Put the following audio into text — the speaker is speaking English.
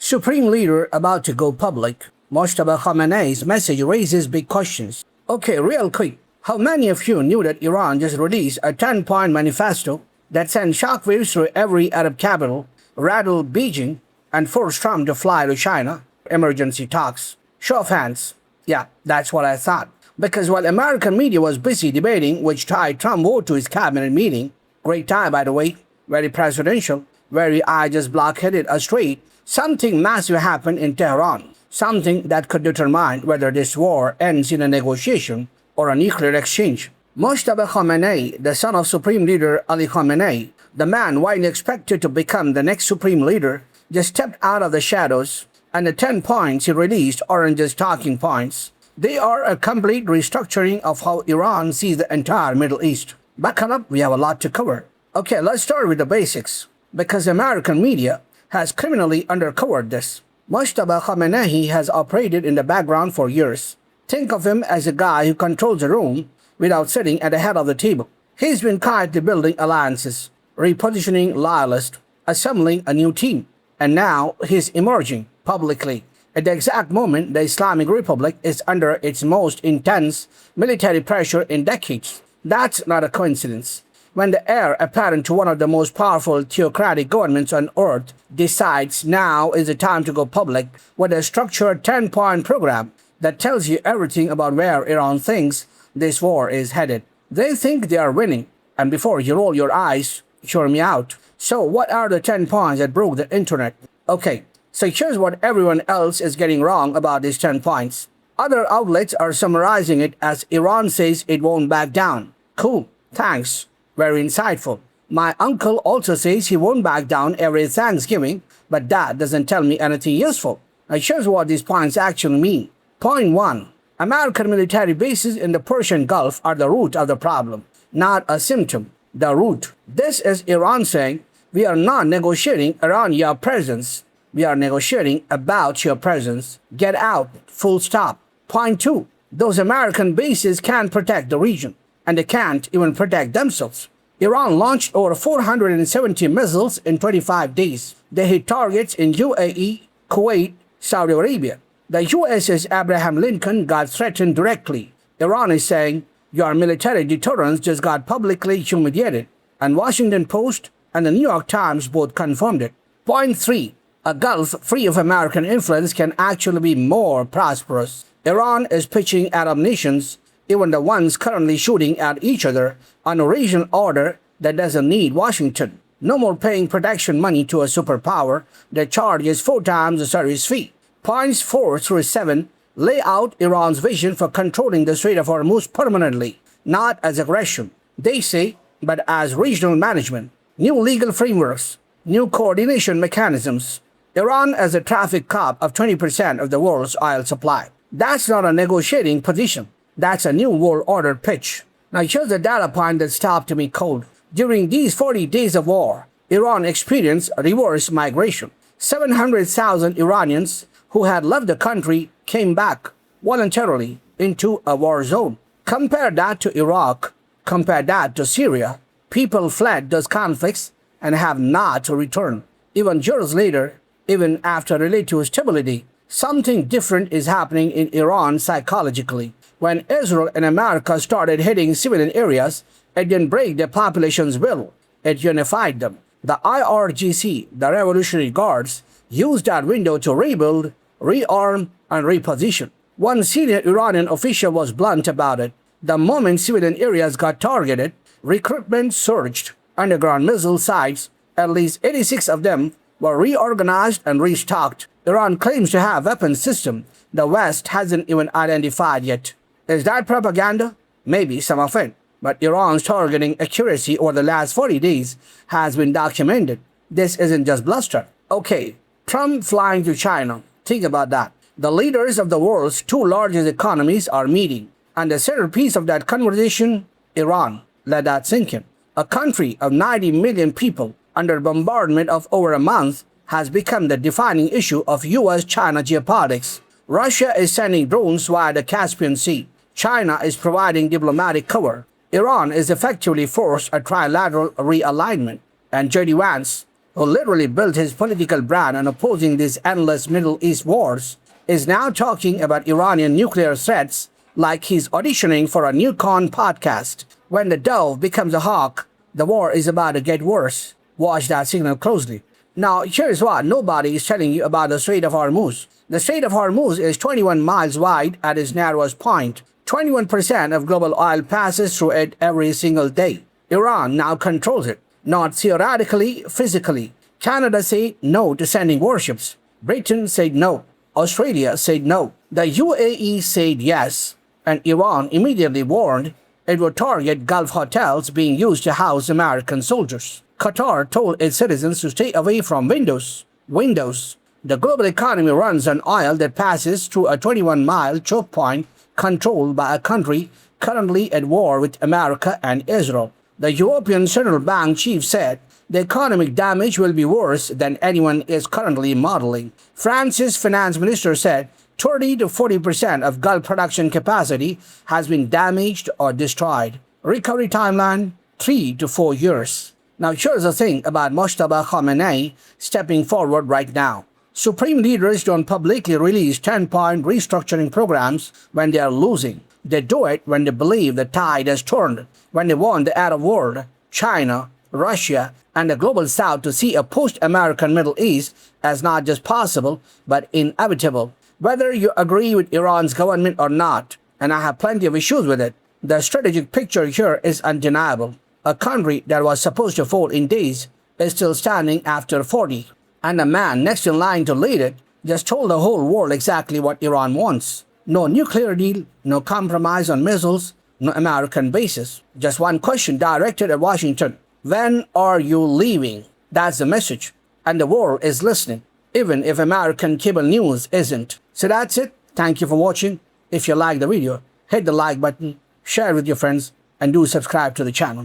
Supreme leader about to go public. Mojtaba Khamenei's message raises big questions. Okay, real quick. How many of you knew that Iran just released a 10-point manifesto that sent shockwaves through every Arab capital, rattled Beijing, and forced Trump to fly to China? Emergency talks. Show of hands. Yeah, that's what I thought. Because while American media was busy debating which tie Trump wore to his cabinet meeting, great tie by the way, very presidential, very I just blockheaded a straight, something massive happened in Tehran. Something that could determine whether this war ends in a negotiation or a nuclear exchange. Mojtaba Khamenei, the son of Supreme Leader Ali Khamenei, the man widely expected to become the next Supreme Leader, just stepped out of the shadows, and the 10 points he released aren't just talking points. They are a complete restructuring of how Iran sees the entire Middle East. Buckle up, we have a lot to cover. Okay, let's start with the basics, because American media has criminally undercovered this. Mojtaba Khamenei has operated in the background for years. Think of him as a guy who controls the room without sitting at the head of the table. He's been quietly building alliances, repositioning loyalists, assembling a new team, and now he's emerging publicly at the exact moment the Islamic Republic is under its most intense military pressure in decades. That's not a coincidence. When the heir apparent to one of the most powerful theocratic governments on earth decides now is the time to go public with a structured 10-point program that tells you everything about where Iran thinks this war is headed. They think they are winning, and before you roll your eyes, hear me out. So what are the 10 points that broke the internet? Okay, so here's what everyone else is getting wrong about these 10 points. Other outlets are summarizing it as Iran says it won't back down. Cool, thanks. Very insightful. My uncle also says he won't back down every Thanksgiving, but that doesn't tell me anything useful. Now here's what these points actually mean. Point 1. American military bases in the Persian Gulf are the root of the problem, not a symptom. The root. This is Iran saying, we are not negotiating around your presence. We are negotiating about your presence. Get out. Full stop. Point 2. Those American bases can't protect the region, and they can't even protect themselves. Iran launched over 470 missiles in 25 days. They hit targets in UAE, Kuwait, Saudi Arabia. The USS Abraham Lincoln got threatened directly. Iran is saying, your military deterrence just got publicly humiliated, and Washington Post and the New York Times both confirmed it. Point 3. A Gulf free of American influence can actually be more prosperous. Iran is pitching Arab nations, even the ones currently shooting at each other, on a regional order that doesn't need Washington. No more paying protection money to a superpower that charges 4 times the service fee. Points 4 through 7 lay out Iran's vision for controlling the Strait of Hormuz permanently, not as aggression, they say, but as regional management, new legal frameworks, new coordination mechanisms. Iran as a traffic cop of 20% of the world's oil supply. That's not a negotiating position. That's a new world order pitch. Now here's a data point that stopped me cold. During these 40 days of war, Iran experienced reverse migration. 700,000 Iranians who had left the country came back voluntarily into a war zone. Compare that to Iraq, compare that to Syria. People fled those conflicts and have not returned. Even years later, even after relative stability, something different is happening in Iran psychologically. When Israel and America started hitting civilian areas, it didn't break the population's will, it unified them. The IRGC, the Revolutionary Guards, used that window to rebuild, rearm, and reposition. One senior Iranian official was blunt about it. The moment civilian areas got targeted, recruitment surged. Underground missile sites, at least 86 of them, were reorganized and restocked. Iran claims to have weapons system the West hasn't even identified yet. Is that propaganda? Maybe some of it. But Iran's targeting accuracy over the last 40 days has been documented. This isn't just bluster. Okay, Trump flying to China. Think about that. The leaders of the world's 2 largest economies are meeting. And the centerpiece of that conversation, Iran. Let that sink in. A country of 90 million people under bombardment of over a month has become the defining issue of US-China geopolitics. Russia is sending drones via the Caspian Sea. China is providing diplomatic cover. Iran is effectively forced a trilateral realignment. And J.D. Vance, who literally built his political brand on opposing these endless Middle East wars, is now talking about Iranian nuclear threats like he's auditioning for a new con podcast. When the dove becomes a hawk, the war is about to get worse. Watch that signal closely. Now, here's what nobody is telling you about the Strait of Hormuz. The Strait of Hormuz is 21 miles wide at its narrowest point. 21% of global oil passes through it every single day. Iran now controls it, not theoretically, physically. Canada said no to sending warships. Britain said no. Australia said no. The UAE said yes. And Iran immediately warned it would target Gulf hotels being used to house American soldiers. Qatar told its citizens to stay away from windows. The global economy runs on oil that passes through a 21-mile choke point controlled by a country currently at war with America and Israel. The European Central Bank chief said the economic damage will be worse than anyone is currently modeling. France's finance minister said 30 to 40% of Gulf production capacity has been damaged or destroyed. Recovery timeline, 3 to 4 years. Now here's the thing about Mojtaba Khamenei stepping forward right now. Supreme leaders don't publicly release 10-point restructuring programs when they are losing. They do it when they believe the tide has turned, when they want the Arab world, China, Russia, and the global south to see a post-American Middle East as not just possible, but inevitable. Whether you agree with Iran's government or not, and I have plenty of issues with it, the strategic picture here is undeniable. A country that was supposed to fall in days is still standing after 40. And the man next in line to lead it just told the whole world exactly what Iran wants. No nuclear deal, no compromise on missiles, no American bases. Just one question directed at Washington. When are you leaving? That's the message. And the world is listening, even if American cable news isn't. So that's it. Thank you for watching. If you like the video, hit the like button, share it with your friends, and do subscribe to the channel.